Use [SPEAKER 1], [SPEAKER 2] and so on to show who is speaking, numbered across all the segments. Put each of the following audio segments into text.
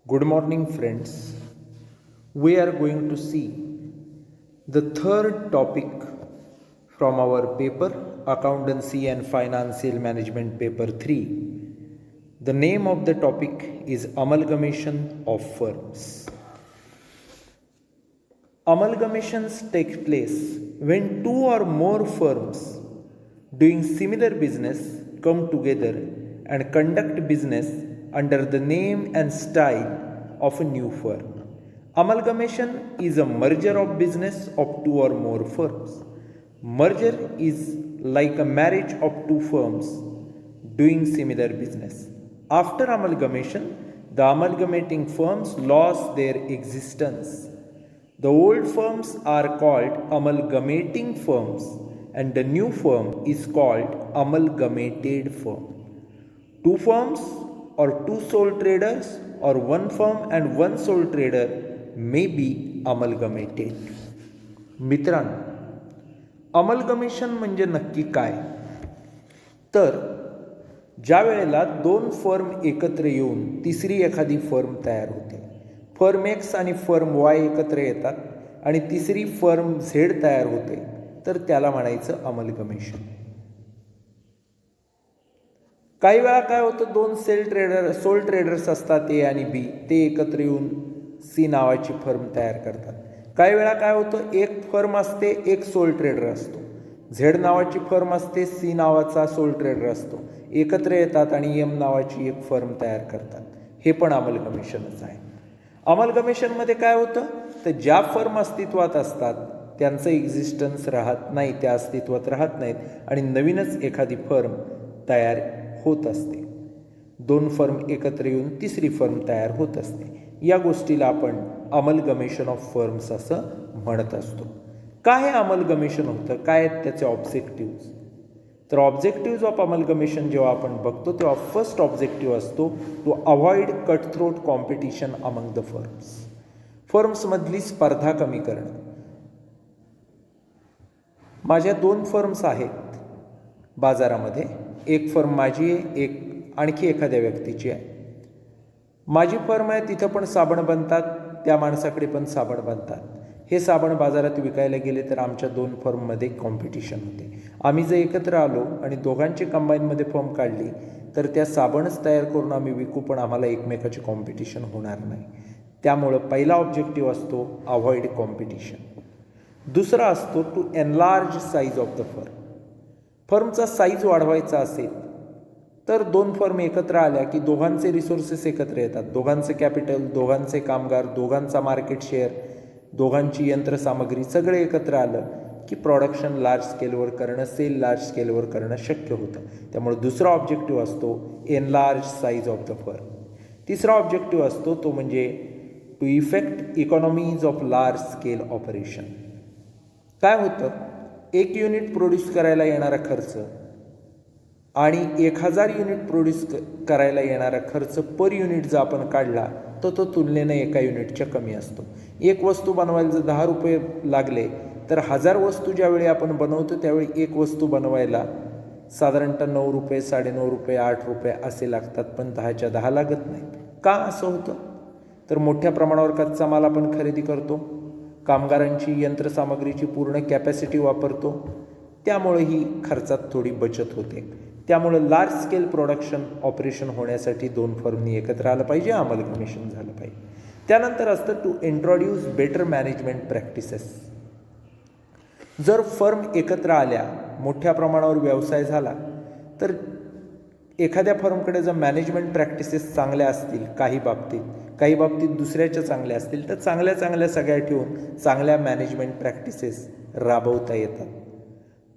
[SPEAKER 1] Good morning, friends. We are going to see the third topic from our paper Accountancy and Financial Management Paper 3. The name of the topic is Amalgamation of Firms. Amalgamations take place when two or more firms doing similar business come together and conduct business under the name and style of a new firm. Amalgamation is a merger of business of two or more firms. Merger is like a marriage of two firms doing similar business. After amalgamation, the amalgamating firms lost their existence. The old firms are called amalgamating firms and the new firm is called amalgamated firm. Two firms or two sole traders or one firm and one sole trader may be amalgamated. मित्रांनो, amalgamation म्हणजे नक्की काय? तर ज्या वेळेला दोन firm एकत्र येऊन तिसरी एखादी फर्म तयार होते, फर्म एक्स आणि फर्म वाय एकत्र येतात आणि तिसरी फर्म झेड तयार होते, तर त्याला म्हणायचं अमलगमेशन. काही वेळा काय होतं, दोन सोल ट्रेडर्स असतात ए आणि बी, ते एकत्र येऊन सी नावाची फर्म तयार करतात. काही वेळा काय होतं, एक फर्म असते, एक सोल ट्रेडर असतो, झेड नावाची फर्म असते, सी नावाचा सोल ट्रेडर असतो, एकत्र येतात आणि एम नावाची एक फर्म तयार करतात. हे पण अमलगमेशनच आहे. अमलगमेशनमध्ये काय होतं, तर ज्या फर्म अस्तित्वात असतात त्यांचं एक्झिस्टन्स राहत नाही, त्या अस्तित्वात राहत नाहीत आणि नवीनच एखादी फर्म तयार होत असते. दोन फर्म एकत्र येऊन तिसरी फर्म तयार होत असते. या गोष्टीला आपण अमलगमेशन ऑफ फर्म्स असं म्हणत असतो. काय अमलगमेशन होतं, काय आहेत त्याचे ऑब्जेक्टिव्ज? तर ऑब्जेक्टिव्ज ऑफ अमलगमेशन जेव्हा आपण बघतो तेव्हा फर्स्ट ऑब्जेक्टिव्ह असतो to avoid cut throat competition among the firms. फर्म्समधली स्पर्धा कमी करणं. माझ्या दोन फर्म्स आहेत बाजारामध्ये, एक फर्म माझी आहे, एक आणखी एखाद्या व्यक्तीची आहे. माझी फर्म आहे, तिथं पण साबण बनतात, त्या माणसाकडे पण साबण बनतात. हे साबण बाजारात विकायला गेले तर आमच्या दोन फर्ममध्ये कॉम्पिटिशन होते. आम्ही जर एकत्र आलो आणि दोघांची कंबाईनमध्ये फर्म काढली तर त्या साबणच तयार करून आम्ही विकू, पण आम्हाला एकमेकाची कॉम्पिटिशन होणार नाही. त्यामुळं पहिला ऑब्जेक्टिव्ह असतो अवॉइड कॉम्पिटिशन. दुसरा असतो to enlarge size of the firm. फर्मचा साईज वाढवायचा असेल तर दोन फर्म एकत्र आल्या की दोघांचे रिसोर्सेस एकत्र येतात, दोघांचे कॅपिटल, दोघांचे कामगार, दोघांचा मार्केट शेअर, दोघांची यंत्रसामग्री सगळे एकत्र आलं की प्रोडक्शन लार्ज स्केलवर करणं, सेल लार्ज स्केलवर करणं शक्य होतं. त्यामुळे दुसरा ऑब्जेक्टिव्ह असतो enlarge size of the firm. तिसरा ऑब्जेक्टिव्ह असतो तो म्हणजे to effect economies of large scale operation. काय होतं, एक युनिट प्रोड्यूस करायला येणारा खर्च आणि 1000 युनिट प्रोड्यूस करायला येणारा खर्च पर युनिट जर आपण काढला तर तो तुलनेनं एका युनिटच्या कमी असतो. एक वस्तू बनवायला जर 10 रुपये लागले तर 1000 वस्तू ज्यावेळी आपण बनवतो त्यावेळी एक वस्तू बनवायला साधारणतः 9 रुपये, 9.5 रुपये, 8 रुपये असे लागतात, पण 10च्या 10 लागत नाहीत. का असं होतं, तर मोठ्या प्रमाणावर कच्चा माल आपण खरेदी करतो, कामगारांची यंत्रसामग्रीची पूर्ण कॅपॅसिटी वापरतो, त्यामुळे ही खर्चात थोडी बचत होते. त्यामुळं लार्ज स्केल प्रोडक्शन ऑपरेशन होण्यासाठी दोन फर्मनी एकत्र आलं पाहिजे, अमलगमेशन झालं पाहिजे. त्यानंतर असतं to introduce better management practices. जर फर्म एकत्र आल्या, मोठ्या प्रमाणावर व्यवसाय झाला, तर एखाद्या फर्मकडे जर मॅनेजमेंट प्रॅक्टिसेस चांगल्या असतील, काही बाबतीत दुसऱ्याच्या चांगल्या असतील, तर चांगल्या सगळ्या ठेवून चांगल्या मॅनेजमेंट प्रॅक्टिसेस राबवता येतात.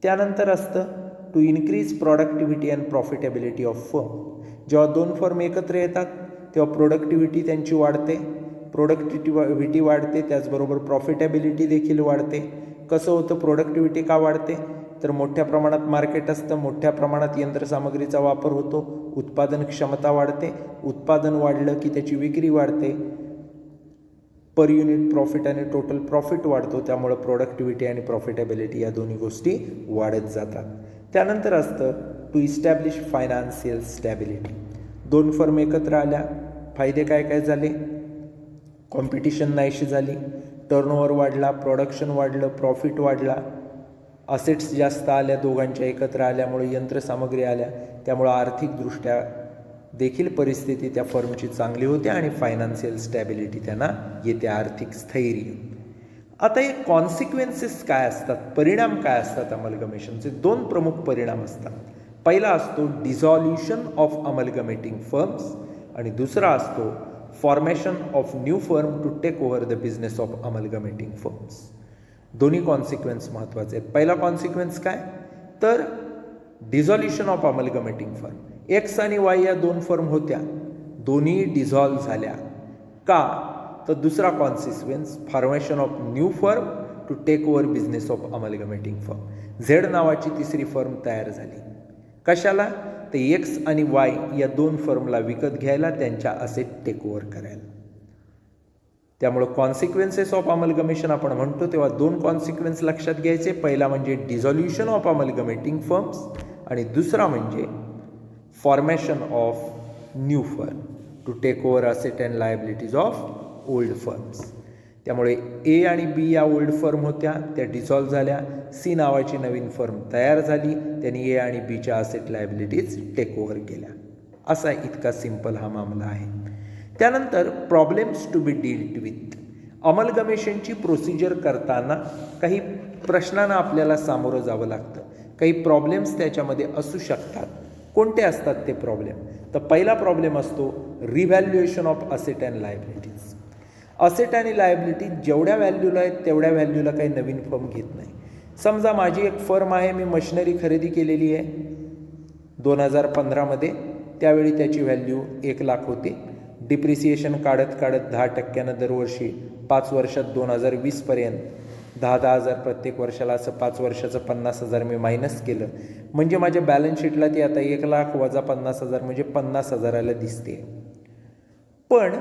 [SPEAKER 1] त्यानंतर असतं to increase productivity and profitability of firm. जेव्हा दोन फर्म एकत्र येतात तेव्हा प्रोडक्टिव्हिटी त्यांची वाढते, प्रोडक्टिव्हिटी वाढते, त्याचबरोबर प्रॉफिटेबिलिटी देखील वाढते. कसं होतं, प्रोडक्टिव्हिटी का वाढते, तर मोठ्या प्रमाणात मार्केट असतं, मोठ्या प्रमाणात यंत्रसामग्रीचा वापर होतो, उत्पादन क्षमता वाढते, उत्पादन वाढलं की त्याची विक्री वाढते, पर युनिट प्रॉफिट आणि टोटल प्रॉफिट वाढतो. त्यामुळं प्रोडक्टिव्हिटी आणि प्रॉफिटेबिलिटी या दोन्ही गोष्टी वाढत जातात. त्यानंतर असतं टू इस्टॅब्लिश फायनान्शियल स्टॅबिलिटी. दोन फर्म एकत्र आल्या, फायदे काय काय झाले, कॉम्पिटिशन नाहीशी झाली, टर्नओव्हर वाढला, प्रोडक्शन वाढलं, प्रॉफिट वाढला, असेट्स जास्त आल्या, दोघांच्या एकत्र आल्यामुळे यंत्रसामग्री आल्या, त्यामुळं आर्थिकदृष्ट्या देखील परिस्थिती त्या फर्मची चांगली होते आणि फायनान्शियल स्टॅबिलिटी त्यांना येते, आर्थिक स्थैर्य. आता हे कॉन्सिक्वेन्सेस काय असतात, परिणाम काय असतात अमलगमेशनचे? 2 प्रमुख परिणाम असतात. पहिला असतो डिझॉल्युशन ऑफ अमलगमेटिंग फर्म्स आणि दुसरा असतो formation of new firm to take over the business of amalgamating firms. दोन्ही कॉन्सिक्वेन्स महत्त्वाचे आहेत. पहिला कॉन्सिक्वेन्स काय, तर dissolution of amalgamating firm. X आणि वाय या 2 फर्म होत्या, दोन्ही डिझॉल्व झाल्या. का, तर दुसरा consequence formation of new firm to take over business of amalgamating firm. Z नावाची तिसरी फर्म तयार झाली. कशाला, तर एक्स आणि वाय या 2 फर्मला विकत घ्यायला, त्यांच्या असेट टेक ओव्हर करायला. त्यामुळं कॉन्सिक्वेन्सेस ऑफ अमलगमेशन आपण म्हणतो तेव्हा 2 कॉन्सिक्वेन्स लक्षात घ्यायचे. पहिला म्हणजे डिझॉल्युशन ऑफ अमलगमेटिंग फर्म्स आणि दुसरा म्हणजे formation of new firm to take over asset and liabilities of old firms. त्यामुळे ए आणि बी या ओल्ड फर्म होत्या, त्या डिझॉल्व झाल्या. सी नावाची नवीन फर्म तयार झाली, त्यांनी ए आणि बीच्या असेट लायबिलिटीज टेक ओव्हर केल्या. असा इतका सिंपल हा मामला आहे. त्यानंतर problems to be dealt with. अमलगमेशनची प्रोसिजर करताना काही प्रश्नांना आपल्याला सामोरं जावं लागतं, काही प्रॉब्लेम्स त्याच्यामध्ये असू शकतात. कोणते असतात ते प्रॉब्लेम, तर पहिला प्रॉब्लेम असतो revaluation of asset and liabilities. Asset आणि लायबिलिटी जेवढ्या व्हॅल्यूला आहेत तेवढ्या व्हॅल्यूला काही नवीन फर्म घेत नाही. समजा माझी एक फर्म आहे, मी मशिनरी खरेदी केलेली आहे 2015मध्ये, त्यावेळी त्याची व्हॅल्यू 1 लाख होती. डिप्रिसिएशन काढत काढत 10% दरवर्षी 5 वर्षात 2020पर्यंत 10,000 प्रत्येक वर्षाला, असं 5 वर्षाचं 50,000 मी मायनस केलं, म्हणजे माझ्या बॅलन्स शीटला ती आता 1 लाख वजा 50,000 म्हणजे 50,000ला दिसते. पण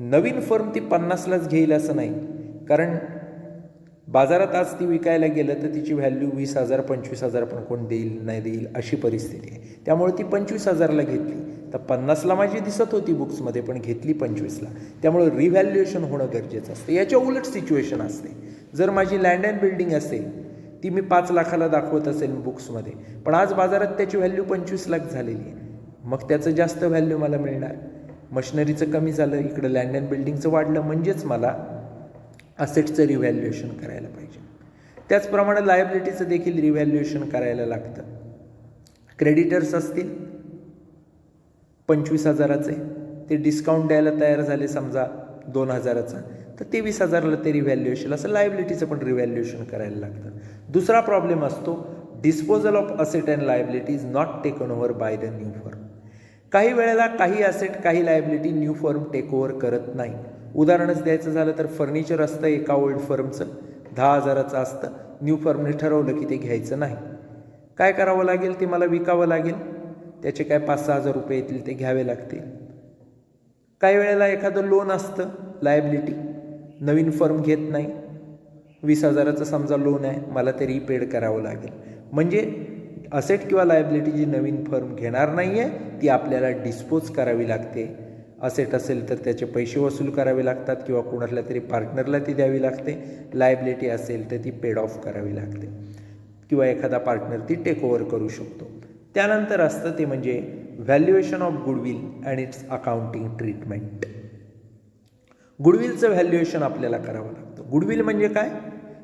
[SPEAKER 1] नवीन फर्म ती 50लाच घेईल असं नाही, कारण बाजारात आज ती विकायला गेलं तर तिची व्हॅल्यू 20,000 25,000 पण कोण देईल नाही देईल अशी परिस्थिती आहे. त्यामुळे ती 25,000ला घेतली, तर 50ला माझी दिसत होती बुक्समध्ये, पण घेतली 25ला. त्यामुळे रिव्हॅल्युएशन होणं गरजेचं असतं. याच्या उलट सिच्युएशन असते, जर माझी लँड अँड बिल्डिंग असेल, ती मी 5 लाखाला दाखवत असेल बुक्समध्ये, पण आज बाजारात त्याची व्हॅल्यू 25 लाख झालेली आहे, मग त्याचं जास्त व्हॅल्यू मला मिळणार. मशिनरीचं कमी झालं, इकडं लँड अँड बिल्डिंगचं वाढलं, म्हणजेच मला असेटचं रिव्हॅल्युएशन करायला पाहिजे. त्याचप्रमाणे लायबिलिटीचं देखील रिव्हॅल्युएशन करायला लागतं. क्रेडिटर्स असतील 25,000चे, ते डिस्काउंट द्यायला तयार झाले समजा 2,000चा, तर 23,000ला ते रिव्हॅल्युएशन, असं लायबिलिटीचं पण रिव्हॅल्युएशन करायला लागतं. दुसरा प्रॉब्लेम असतो disposal of asset and liabilities not taken over by the new firm. काही वेळेला काही असेट काही liability new firm take over करत नाही. उदाहरणच द्यायचं झालं तर फर्निचर असतं एका ओल्ड फर्मचं 10,000चं असतं, न्यू फर्मने ठरवलं की ते घ्यायचं नाही. काय करावं लागेल, ते मला विकावं लागेल, त्याचे काय 5-6 हजार रुपये येतील, ते घ्यावे लागतील. काही वेळेला एखादं लोन असतं लायबिलिटी, नवीन फर्म घेत नाही, 20,000चं समजा लोन आहे, मला ते रीपेड करावं लागेल. म्हणजे असेट किंवा लायबिलिटी जी नवीन फर्म घेणार नाही आहे ती आपल्याला डिस्पोज करावी लागते. असेट असेल तर त्याचे पैसे वसूल करावे लागतात किंवा कोणाला तरी पार्टनरला ती द्यावी लागते. लायबिलिटी असेल तर ती पेड ऑफ करावी लागते किंवा एखादा पार्टनर ती टेक ओव्हर करू शकतो. त्यानंतर असतं ते म्हणजे valuation of goodwill and its accounting treatment. गुडविलचं व्हॅल्युएशन आपल्याला करावं लागतं. गुडविल म्हणजे काय,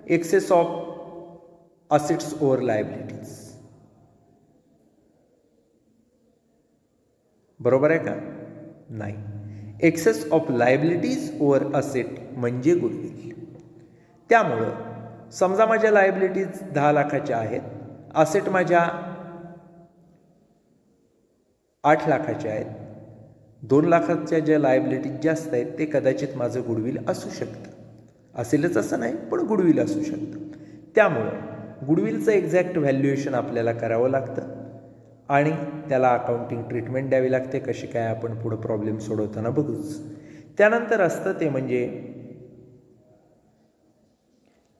[SPEAKER 1] excess of assets over liabilities. बरोबर आहे का, नाही. Excess of liabilities over asset म्हणजे गुडविल. त्यामुळं समजा माझ्या लायबिलिटीज 10 लाखाच्या आहेत, असेट माझ्या 8 लाखाच्या आहेत, 2 लाखाच्या ज्या लायबिलिटीज जास्त आहेत ते कदाचित माझं गुडविल असू शकतं. असेलच असं नाही, पण गुडविल असू शकतं. त्यामुळं गुडविलचं एक्झॅक्ट व्हॅल्युएशन आपल्याला करावं लागतं आणि त्याला अकाउंटिंग ट्रीटमेंट द्यावी लागते. कशी काय आपण पुढं प्रॉब्लेम सोडवताना बघूच. त्यानंतर असतं ते म्हणजे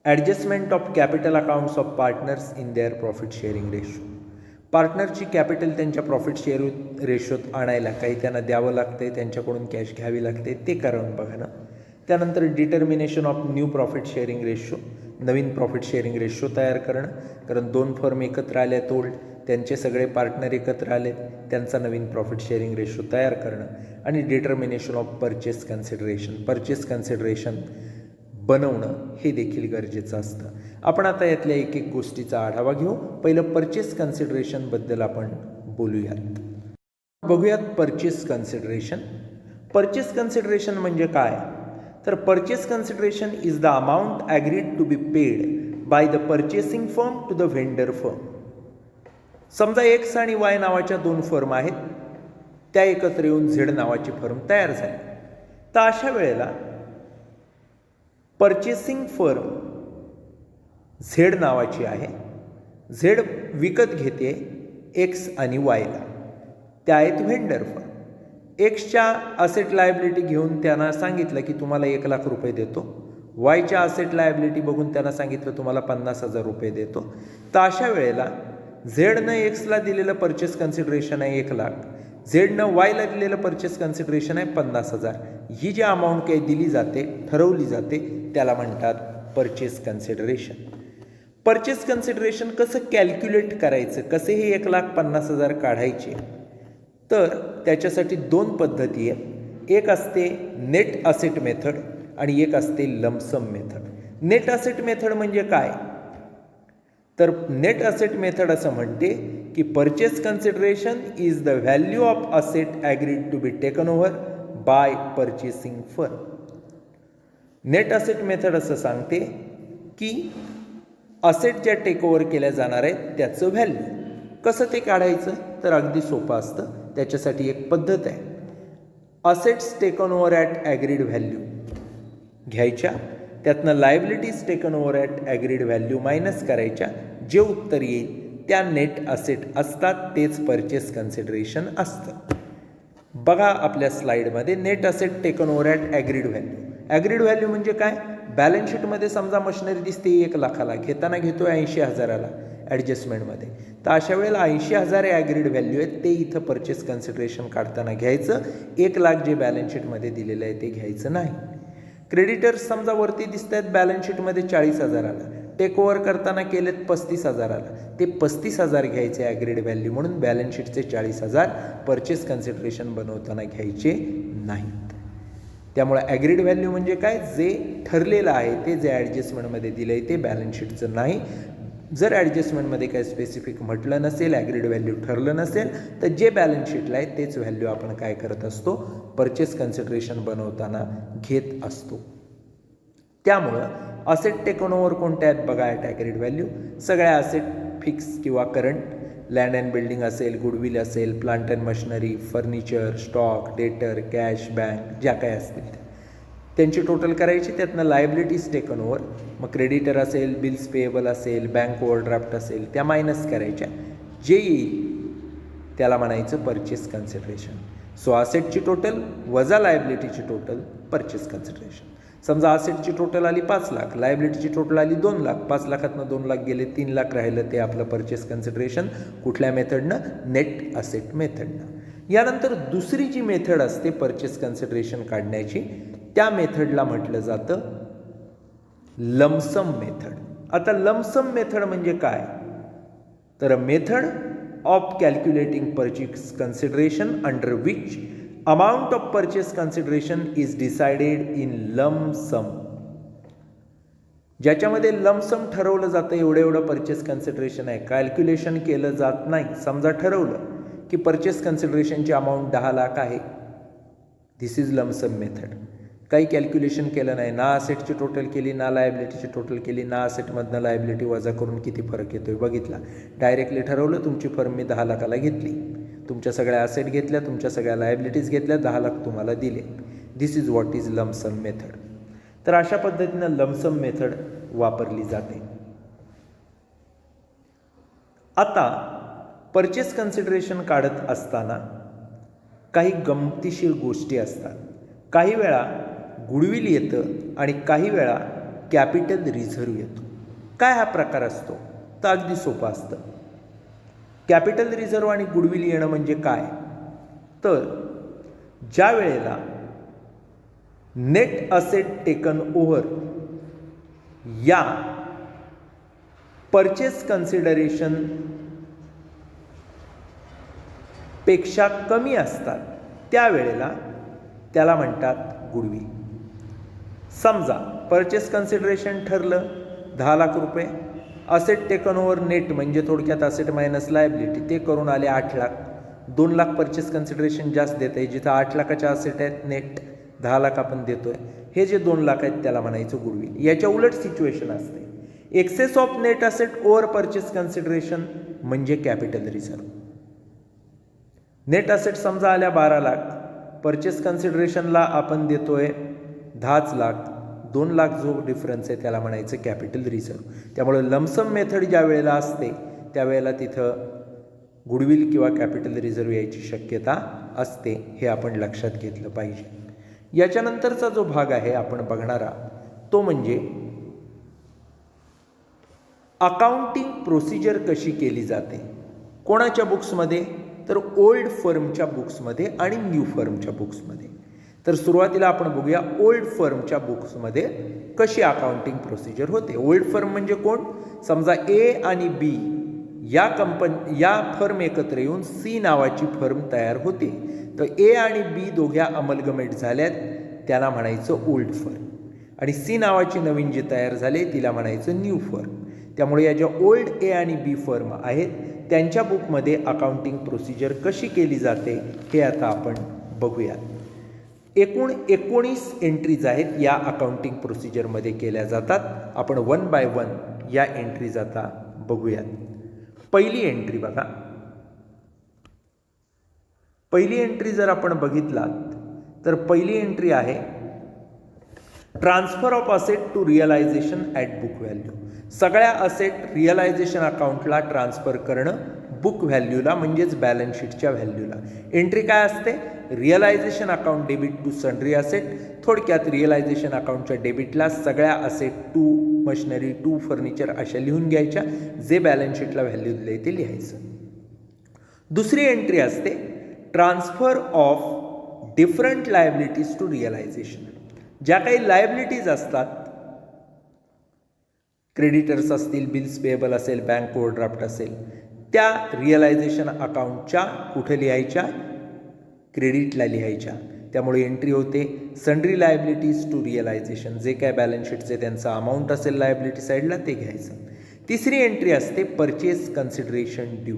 [SPEAKER 1] adjustment of capital accounts of partners in their profit sharing ratio. पार्टनरची कॅपिटल त्यांच्या प्रॉफिट शेअर रेशोत आणायला काही त्यांना द्यावं लागते, त्यांच्याकडून कॅश घ्यावी लागते, ते करून बघणं. त्यानंतर determination of new profit sharing ratio, नवीन प्रॉफिट शेअरिंग रेशो तयार करणं, कारण दोन फर्म एकत्र आल्यात ओल्ड, त्यांचे सगळे पार्टनर एकत्र आलेत, त्यांचा नवीन प्रॉफिट शेअरिंग रेशो तयार करणं, आणि डिटर्मिनेशन ऑफ परचेस कन्सिडरेशन बनवणं हे देखील गरजेचं असतं. आपण आता यातल्या एक एक गोष्टीचा आढावा घेऊ. पहिलं परचेस कन्सिडरेशनबद्दल आपण बोलूयात. बघूयात परचेस कन्सिडरेशन म्हणजे काय. तर purchase consideration is the amount agreed to be paid by the purchasing firm to the vendor firm. समजा एक्स आणि वाय नावाच्या दोन फर्म आहेत, त्या एकत्र येऊन झेड नावाची फर्म तयार झाली. तर अशा वेळेला परचेसिंग फर्म झेड नावाची आहे, झेड विकत घेते एक्स आणि वायला, त्या आहेत व्हेंडर फर्म. एक्सच्या असेट लायबिलिटी घेऊन त्यांना सांगितलं की तुम्हाला 1,00,000 रुपये देतो, वायच्या असेट लायबिलिटी बघून त्यांना सांगितलं तुम्हाला 50,000 रुपये देतो. तर अशा वेळेला झेडनं एक्सला दिलेलं परचेस कन्सिडरेशन आहे 1,00,000, झेडनं वायला दिलेलं परचेस कन्सिडरेशन आहे 50,000. ही जी अमाऊंट काही दिली जाते, ठरवली जाते, त्याला म्हणतात परचेस कन्सिडरेशन. परचेस कन्सिडरेशन कसं कॅल्क्युलेट करायचं, कसे हे 1,50,000 काढायचे, तर त्याच्यासाठी दोन पद्धती आहेत. एक असते नेट असेट मेथड आणि एक असते lump sum method. Net asset method म्हणजे काय, तर नेट असेट मेथड असं म्हणते की purchase consideration is the value of asset agreed to be taken over by purchasing firm. Net asset method असं सांगते की असेट ज्या टेक ओव्हर केल्या जाणार आहेत त्याचं व्हॅल्यू कसं ते काढायचं, तर अगदी सोपं असतं. त्याच्यासाठी एक पद्धत आहे. Assets taken over at agreed value घ्यायच्या, त्यातनं liabilities taken over at agreed value minus करायच्या, जे उत्तर येईल त्या नेट असेट असतात, तेच परचेस कन्सिडरेशन असतं. बघा आपल्या स्लाईडमध्ये net asset taken over at agreed value. Agreed value म्हणजे काय, बॅलन्स शीटमध्ये समजा मशिनरी दिसते 1,00,000ला, घेताना घेतो 80,000ला ॲडजस्टमेंटमध्ये. तर अशा वेळेला 80,000 ॲग्रीड व्हॅल्यू आहेत, ते इथं परचेस कन्सिडरेशन काढताना घ्यायचं. 1,00,000 जे बॅलन्स शीटमध्ये दिलेलं आहे ते घ्यायचं नाही. क्रेडिटर्स समजा वरती दिसत आहेत बॅलन्स शीटमध्ये 40,000ला, टेक ओव्हर करताना केलेत 35,000ला, ते 35,000 घ्यायचे ॲग्रीड व्हॅल्यू म्हणून, बॅलन्स शीटचे 40,000 परचेस कन्सिडरेशन बनवताना घ्यायचे नाहीत. त्यामुळे ॲग्रीड व्हॅल्यू म्हणजे काय, जे ठरलेलं आहे ते जे ॲडजस्टमेंटमध्ये दिलं आहे ते बॅलन्स शीटचं नाही. जर ॲडजस्टमेंटमध्ये काय स्पेसिफिक म्हटलं नसेल, ॲग्रीड व्हॅल्यू ठरलं नसेल, तर जे बॅलन्स शीटला आहे तेच व्हॅल्यू आपण काय करत असतो, परचेस कन्सिडरेशन बनवताना घेत असतो. त्यामुळं असेट टेकन ओव्हर कोणत्या आहेत बघा ॲट ॲग्रीड व्हॅल्यू. सगळ्या असेट फिक्स किंवा करंट, लँड अँड बिल्डिंग असेल, गुडविल असेल, plant and machinery, furniture, stock, डेटर, कॅश, बँक, ज्या काय असतील त्यांची टोटल करायची. त्यातनं लायबिलिटीज टेकन ओव्हर, मग क्रेडिटर असेल, बिल्स पेएबल असेल, बँक ओव्हरड्राफ्ट असेल, त्या मायनस करायच्या, जे येईल त्याला म्हणायचं परचेस कन्सिडरेशन. सो असेटची टोटल वजा लायबिलिटीची टोटल परचेस कन्सिडरेशन. समजा असेटची टोटल आली 5,00,000, लायबिलिटीची टोटल आली 2,00,000, 5,00,000तनं 2,00,000 गेले, 3,00,000 राहिलं, ते आपलं परचेस कन्सिडरेशन. कुठल्या मेथडनं, नेट असेट मेथडनं. यानंतर दुसरी जी मेथड असते परचेस कन्सिडरेशन काढण्याची, त्या मेथडला म्हटलं जातं लमसम मेथड. आता लमसम मेथड म्हणजे काय, तर method of calculating purchase consideration under which amount of purchase consideration is decided in lump sum. ज्याच्यामध्ये लमसम ठरवलं जातं, एवढं परचेस कन्सिडरेशन आहे, कॅल्क्युलेशन केलं जात नाही. समजा ठरवलं की परचेस कन्सिडरेशनची अमाऊंट 10,00,000 आहे, धिस इज लमसम मेथड. काही कॅल्क्युलेशन केलं नाही, ना असेटची टोटल केली, ना लायबिलिटीची टोटल केली, ना असेटमधनं लायबिलिटी वजा करून किती फरक येतोय बघितला. डायरेक्टली ठरवलं तुमची फर्म मी 10,00,000ला घेतली, तुमच्या सगळ्या असेट घेतल्या, तुमच्या सगळ्या लायबिलिटीज घेतल्या, 10,00,000 तुम्हाला दिले. This is what is lump sum method. तर अशा पद्धतीनं लमसम मेथड वापरली जाते. आता परचेस कन्सिडरेशन काढत असताना काही गमतीशीर गोष्टी असतात. काही वेळा गुडविल येतं आणि काही वेळा कॅपिटल रिझर्व्ह येतो. काय हा प्रकार असतो, तर अगदी सोपं असतं. कॅपिटल रिझर्व्ह आणि गुडविल येणं म्हणजे काय, तर ज्या वेळेला नेट असेट टेकन ओव्हर या परचेस कन्सिडरेशन पेक्षा कमी असतात त्यावेळेला त्याला म्हणतात गुडविल. समजा परचेस कन्सिडरेशन ठरलं 10 लाख रुपये, असेट टेकन ओव्हर नेट म्हणजे थोडक्यात असेट मायनस लायबिलिटी ते करून आले 8 लाख. 2 लाख परचेस कन्सिडरेशन जास्त देत आहे, जिथं 8 लाखाच्या असेट आहेत नेट 10 लाख आपण देतोय, हे जे 2 लाख आहेत त्याला म्हणायचं गुडविल. याच्या उलट सिच्युएशन असते, excess of net asset over purchase consideration म्हणजे कॅपिटल रिझर्व. नेट असेट समजा आल्या 12 लाख, परचेस कन्सिडरेशनला आपण देतोय 10 लाख, 2 लाख जो डिफरन्स आहे त्याला म्हणायचं कॅपिटल रिझर्व. त्यामुळे लमसम मेथड ज्या वेळेला असते त्यावेळेला तिथं गुडविल किंवा कॅपिटल रिझर्व यायची शक्यता असते, हे आपण लक्षात घेतलं पाहिजे. याच्यानंतरचा जो भाग आहे आपण बघणारा तो म्हणजे अकाउंटिंग प्रोसिजर कशी केली जाते. कोणाच्या बुक्समध्ये, तर ओल्ड फर्मच्या बुक्समध्ये आणि न्यू फर्मच्या बुक्समध्ये. तर सुरुवातीला आपण बघूया ओल्ड फर्मच्या बुक्समध्ये कशी अकाउंटिंग प्रोसिजर होते. ओल्ड फर्म म्हणजे कोण, समजा ए आणि बी या फर्म एकत्र येऊन सी नावाची फर्म तयार होते. तर ए आणि बी दोघ्या अमलगमेट झाल्यात त्याला म्हणायचं ओल्ड फर्म, आणि सी नावाची नवीन जी तयार झाली तिला म्हणायचं न्यू फर्म. त्यामुळे या ज्या ओल्ड ए आणि बी फर्म आहेत त्यांच्या बुकमध्ये अकाउंटिंग प्रोसिजर कशी केली जाते हे आता आपण बघूया. एकूण 19 एंट्रीज आहेत या अकाउंटिंग प्रोसिजरमध्ये केल्या जातात. आपण 1 बाय 1 या एंट्रीज आता बघूयात. पहिली एंट्री बघा, पहिली एंट्री जर आपण बघितलात तर पहिली एंट्री आहे transfer of asset to realisation at book value. सगळ्या असेट रिअलायझेशन अकाउंटला ट्रान्सफर करणं बुक व्हॅल्यूला म्हणजेच बॅलन्स शीटच्या व्हॅल्यूला. एंट्री काय असते, realisation account debit to sundry asset. थोडक्यात रिअलायझेशन अकाउंटच्या डेबिटला सगळ्या asset to machinery to furniture अशा लिहून घ्यायच्या, जे बॅलन्स शीटला व्हॅल्यू दिले ते लिहायचं. दुसरी एंट्री असते transfer of different liabilities to realisation. ज्या काही लायबिलिटीज असतात, क्रेडिटर्स असतील, बिल्स पेएबल असेल, बँक ओव्हरड्राफ्ट असेल, त्या रिअलायझेशन अकाउंटच्या कुठे लिहायच्या, क्रेडिटला लिहायच्या. त्यामुळे एंट्री होते सन्ड्री लायबिलिटीज टू रिअलायझेशन. जे काय बॅलन्स शीटचे त्यांचा अमाऊंट असेल लायबिलिटी साईडला ते घ्यायचं. तिसरी एंट्री असते परचेस कन्सिडरेशन ड्यू.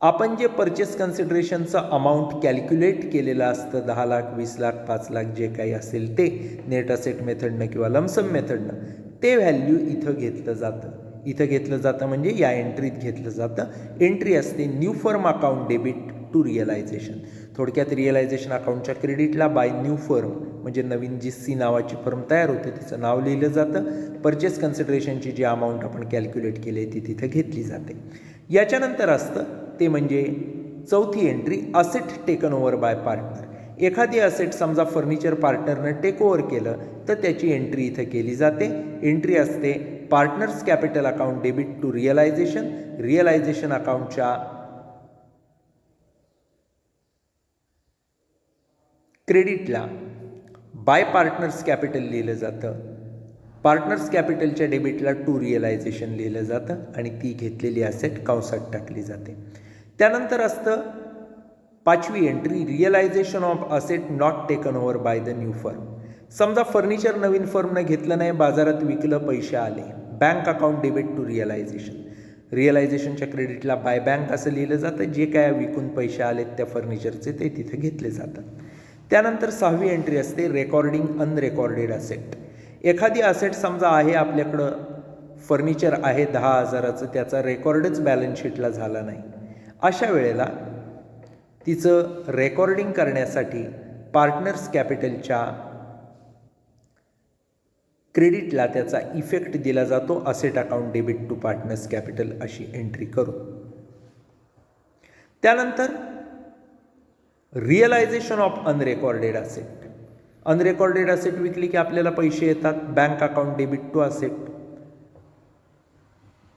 [SPEAKER 1] आपण जे परचेस कन्सिडरेशनचं अमाऊंट कॅल्क्युलेट केलेलं असतं 10 लाख 20 लाख 5 लाख जे काही असेल ते नेट असेट मेथडनं किंवा लमसम मेथडनं, ते व्हॅल्यू इथं घेतलं जातं. इथं घेतलं जातं म्हणजे या एंट्रीत घेतलं जातं. एंट्री असते new firm account debit to realisation. थोडक्यात रिअलायझेशन अकाउंटच्या क्रेडिटला बाय न्यू फर्म म्हणजे नवीन जी सी नावाची फर्म तयार होते तिचं नाव लिहिलं जातं. परचेस कन्सिडरेशनची जी अमाऊंट आपण कॅल्क्युलेट केली ती तिथं घेतली जाते. याच्यानंतर असतं ते म्हणजे चौथी entry asset taken over by partner. एखादी असेट समजा फर्निचर पार्टनरनं टेक ओव्हर केलं तर त्याची एंट्री इथं केली जाते. एंट्री असते partners capital account debit to realisation. Realisation अकाउंटच्या क्रेडिटला बाय पार्टनर्स कॅपिटल लिहिलं जातं. पार्टनर्स कॅपिटलच्या डेबिटला टू रिअलायझेशन लिहिलं जातं आणि ती घेतलेली असेट कंसात टाकली जाते. त्यानंतर असतं पाचवी entry realisation of asset not taken over by the new firm. समजा फर्निचर नवीन फर्मनं घेतलं नाही, बाजारात विकलं, पैसे आले, bank account debit to realisation. रिअलायझेशनच्या क्रेडिटला बाय बँक असं लिहिलं जातं. जे काय विकून पैसे आलेत त्या फर्निचरचे ते तिथे घेतले जातात. त्यानंतर सहावी एंट्री असते रेकॉर्डिंग अनरेकॉर्डेड असेट. एखादी असेट समजा आहे आपल्याकडं, फर्निचर आहे 10,000चं, त्याचा रेकॉर्डच बॅलन्स शीटला झाला नाही, अशा वेळेला तिचं रेकॉर्डिंग करण्यासाठी पार्टनर्स कॅपिटलच्या क्रेडिटला त्याचा इफेक्ट दिला जातो asset account debit to partners capital अशी एंट्री करू. त्यानंतर realisation of unrecorded asset. Unrecorded asset विकली की आपल्याला पैसे येतात, bank account debit to asset.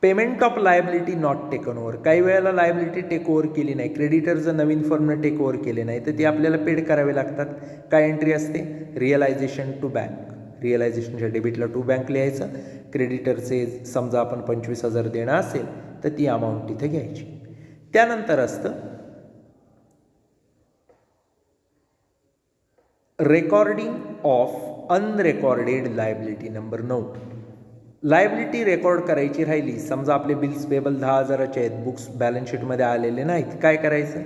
[SPEAKER 1] Payment of liability not taken over. काही वेळेला लायबिलिटी टेक ओव्हर केली नाही, क्रेडिटरचं नवीन फर्मनं टेक ओव्हर केले नाही, तर ती आपल्याला पेड करावे लागतात. काय एंट्री असते? Realisation to bank. रिअलायझेशनच्या डेबिटला टू बँक लिहायचं. क्रेडिटरचे समजा आपण 25,000 देणं असेल तर ती अमाऊंट तिथे घ्यायची. त्यानंतर असतं recording of unrecorded liability. Number 9. Liability record करायची राहिली, समजा आपले बिल्स पेबल 10,000चे आहेत, बुक्स बॅलन्स शीटमध्ये आलेले नाहीत, काय करायचं?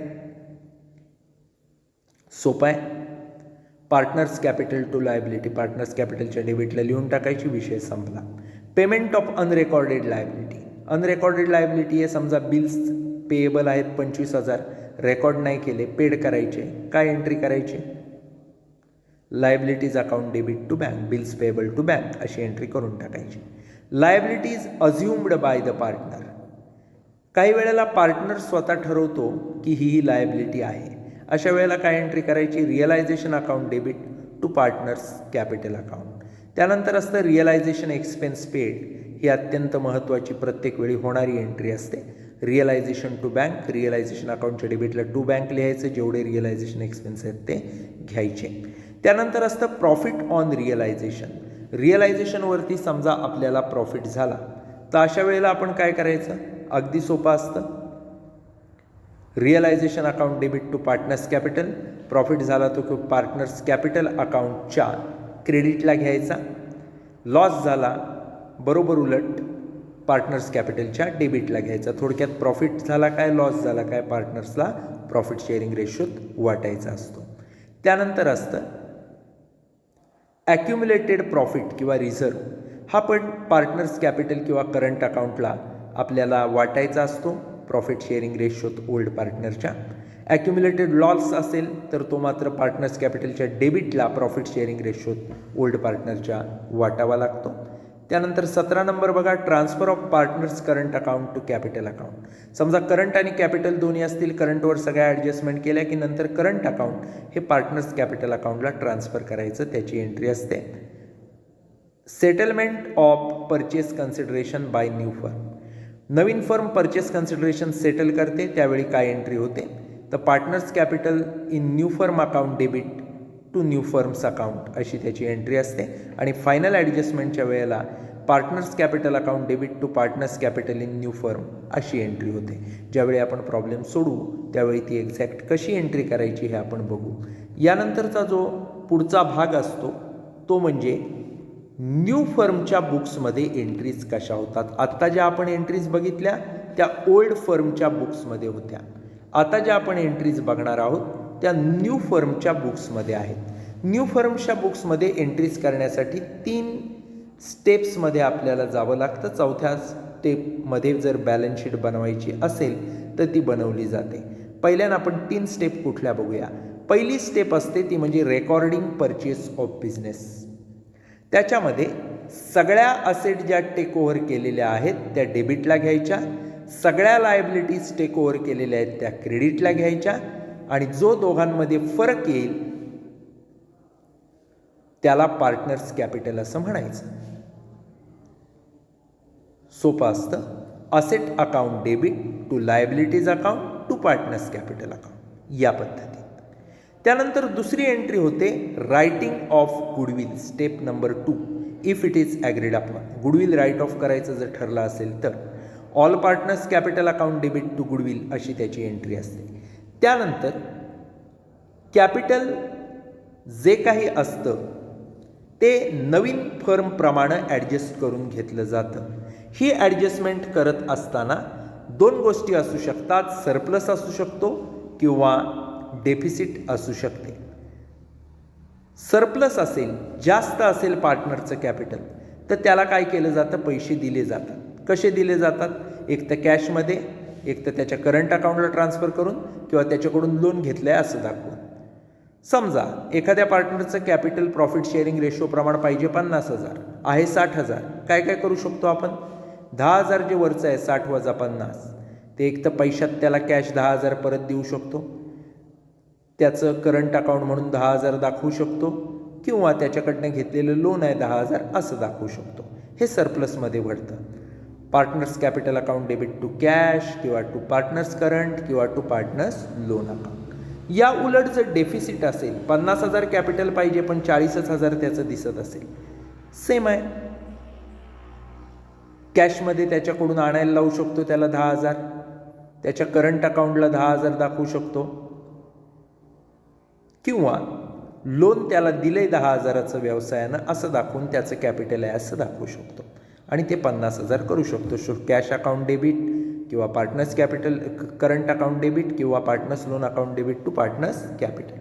[SPEAKER 1] सोपं आहे. Partners capital to liability, partners कॅपिटलच्या डेबिटला लिहून टाकायची, विषय संपला. Payment of unrecorded liability. Unrecorded liability आहे, समजा बिल्स पेएबल आहेत 25,000, रेकॉर्ड नाही केले, पेड करायचे, काय एंट्री करायची? Liabilities account debit to bank, bills payable to bank अशी एंट्री करून टाकायची. Liabilities assumed by the partner. काही वेळेला पार्टनर स्वतः ठरवतो की ही लायबिलिटी आहे, अशा वेळेला काय एंट्री करायची? Realisation account debit to partners capital account. त्यानंतर असतं रिअलायझेशन एक्सपेन्स पेड. ही अत्यंत महत्त्वाची प्रत्येक वेळी होणारी एंट्री असते. रिअलायझेशन टू बँक, रिअलायझेशन अकाउंटच्या डेबिटला टू बँक लिहायचं, जेवढे रिअलायझेशन एक्सपेन्स आहेत ते घ्यायचे. त्यानंतर असतं प्रॉफिट ऑन रिअलायझेशन. रिअलायझेशनवरती समजा आपल्याला प्रॉफिट झाला, तर अशा वेळेला आपण काय करायचं? अगदी सोपं असतं. Realisation account debit to partners capital. Profit झाला तो पार्टनर्स कॅपिटल अकाउंटच्या क्रेडिटला घ्यायचा. लॉस झाला बरोबर उलट पार्टनर्स कॅपिटलच्या डेबिटला घ्यायचा. थोडक्यात प्रॉफिट झाला काय, लॉस झाला काय, पार्टनर्सला प्रॉफिट शेअरिंग रेशोत वाटायचा असतो. त्यानंतर असतं ॲक्युम्युलेटेड प्रॉफिट किंवा रिझर्व. हा पण पार्टनर्स कॅपिटल किंवा करंट अकाउंटला आपल्याला वाटायचा असतो प्रॉफिट शेअरिंग रेशोत ओल्ड पार्टनरच्या. ॲक्युम्युलेटेड लॉस असेल तर तो मात्र पार्टनर्स कॅपिटलच्या डेबिटला प्रॉफिट शेअरिंग रेशोत ओल्ड पार्टनरच्या वाटावा लागतो. त्यानंतर 17 नंबर बघा, transfer of partners current account to capital account. समजा करंट आणि कॅपिटल दोन्ही असतील, करंटवर सगळ्या ॲडजस्टमेंट केल्या की नंतर करंट अकाउंट हे पार्टनर्स कॅपिटल अकाउंटला ट्रान्सफर करायचं, त्याची एंट्री असते. Settlement of purchase consideration by new firm. नवीन फर्म परचेस कन्सिडरेशन सेटल करते, त्यावेळी काय एंट्री होते? तर partners capital in new firm account debit to new firm's account अशी त्याची एंट्री असते. आणि फायनल ॲडजस्टमेंटच्या वेळेला partners capital account debit to partners capital in new firm अशी एंट्री होते. ज्यावेळी आपण प्रॉब्लेम सोडवू त्यावेळी ती एक्झॅक्ट कशी एंट्री करायची हे आपण बघू. यानंतरचा जो पुढचा भाग असतो तो म्हणजे न्यू फर्मच्या बुक्समध्ये एंट्रीज कशा होतात. आत्ता ज्या आपण एंट्रीज बघितल्या त्या ओल्ड फर्मच्या बुक्समध्ये होत्या. आता ज्या आपण एंट्रीज बघणार आहोत त्या न्यू फर्मच्या बुक्समध्ये आहेत. न्यू फर्मच्या बुक्समध्ये एंट्रीज करण्यासाठी 3 स्टेप्समध्ये आपल्याला जावं लागतं. चौथ्या स्टेपमध्ये जर बॅलन्स शीट बनवायची असेल तर ती बनवली जाते. पहिल्यानं आपण 3 स्टेप कुठल्या बघूया. पहिली स्टेप असते ती म्हणजे रेकॉर्डिंग परचेस ऑफ बिझनेस. त्याच्यामध्ये सगळ्या असेट ज्या टेक ओव्हर केलेल्या आहेत त्या डेबिटला घ्यायच्या, सगळ्या लायबिलिटीज टेक ओव्हर केलेल्या आहेत त्या क्रेडिटला घ्यायच्या, आणि जो दोघांमध्ये फरक येईल त्याला पार्टनर्स कॅपिटल असं म्हणायचं. सोपं असतं. Asset account debit to liabilities account to partners capital account या पद्धतीत. त्यानंतर दुसरी एंट्री होते writing of goodwill. Step number 2 if it is agreed upon. Goodwill write off करायचं जर ठरलं असेल तर all partners capital account debit to goodwill अशी त्याची एंट्री असते. त्यानंतर कॅपिटल जे काही असतं ते नवीन फर्मप्रमाणे ॲडजस्ट करून घेतलं जातं. ही ॲडजस्टमेंट करत असताना 2 गोष्टी असू शकतात. सरप्लस असू शकतो किंवा डेफिसिट असू शकते. सरप्लस असेल, जास्त असेल पार्टनरचं कॅपिटल, तर त्याला काय केलं जातं? पैसे दिले जातात. कसे दिले जातात? एक तर कॅशमध्ये, एक तर त्याच्या करंट अकाउंटला ट्रान्सफर करून किंवा त्याच्याकडून लोन घेतलं आहे असं दाखवून. समजा एखाद्या पार्टनरचं कॅपिटल प्रॉफिट शेअरिंग रेशो प्रमाण पाहिजे 50,000 आहे 60,000. काय काय करू शकतो आपण? 10,000 जे वरचं आहे 60 वजा 50 ते एक तर पैशात त्याला कॅश 10,000 परत देऊ शकतो, त्याचं करंट अकाउंट म्हणून 10,000 दाखवू शकतो, किंवा त्याच्याकडनं घेतलेलं लोन आहे 10,000 असं दाखवू शकतो. हे सरप्लसमध्ये घडतं. Partners capital account debit to cash किंवा टू पार्टनर्स करंट किंवा टू पार्टनर्स लोन अकाउंट. या उलट जर डेफिसिट असेल, 50,000 कॅपिटल पाहिजे पण 40,000 त्याचं दिसत असेल, सेम आहे. कॅशमध्ये त्याच्याकडून आणायला लावू शकतो त्याला 10,000, त्याच्या करंट अकाउंटला 10,000 दाखवू शकतो, किंवा लोन त्याला दिले 10,000चं व्यवसायानं असं दाखवून त्याचं कॅपिटल आहे असं दाखवू शकतो आणि ते 50,000 करू शकतो. सो कॅश अकाउंट डेबिट किंवा partners capital current account debit किंवा partners loan account debit to partners capital.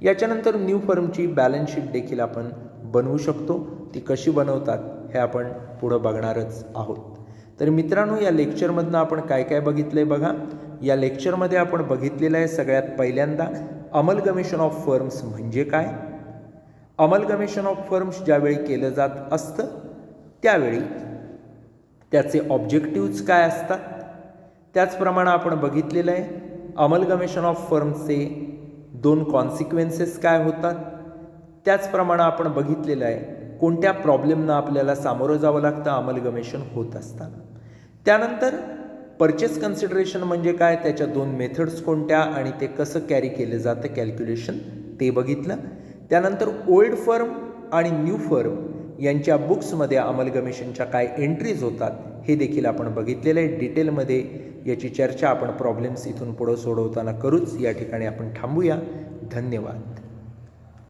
[SPEAKER 1] याच्यानंतर न्यू फर्मची बॅलन्स शीट देखील आपण बनवू शकतो. ती कशी बनवतात हे आपण पुढं बघणारच आहोत. तर मित्रांनो, या लेक्चरमधनं आपण काय काय बघितलं आहे बघा. या लेक्चरमध्ये आपण बघितलेलं आहे सगळ्यात पहिल्यांदा अमलगमेशन ऑफ फर्म्स म्हणजे काय. अमलगमेशन ऑफ फर्म्स ज्यावेळी केलं जात असतं त्यावेळी त्याचे ऑब्जेक्टिव्ज काय असतात. त्याचप्रमाणे आपण बघितलेलं आहे अमलगमेशन ऑफ फर्मचे 2 कॉन्सिक्वेन्सेस काय होतात. त्याचप्रमाणे आपण बघितलेलं आहे कोणत्या प्रॉब्लेमनं आपल्याला सामोरं जावं लागतं अमलगमेशन होत असताना. त्यानंतर परचेस कन्सिडरेशन म्हणजे काय, त्याच्या 2 मेथड्स कोणत्या आणि ते कसं कॅरी केलं जातं कॅल्क्युलेशन ते बघितलं. त्यानंतर ओल्ड फर्म आणि न्यू फर्म यांच्या बुक्समध्ये अमलगमेशनच्या काय एंट्रीज होतात हे देखील आपण बघितलेलं आहे. डिटेलमध्ये याची चर्चा आपण प्रॉब्लेम्स इथून पुढं सोडवताना करूच. या ठिकाणी आपण थांबूया. धन्यवाद.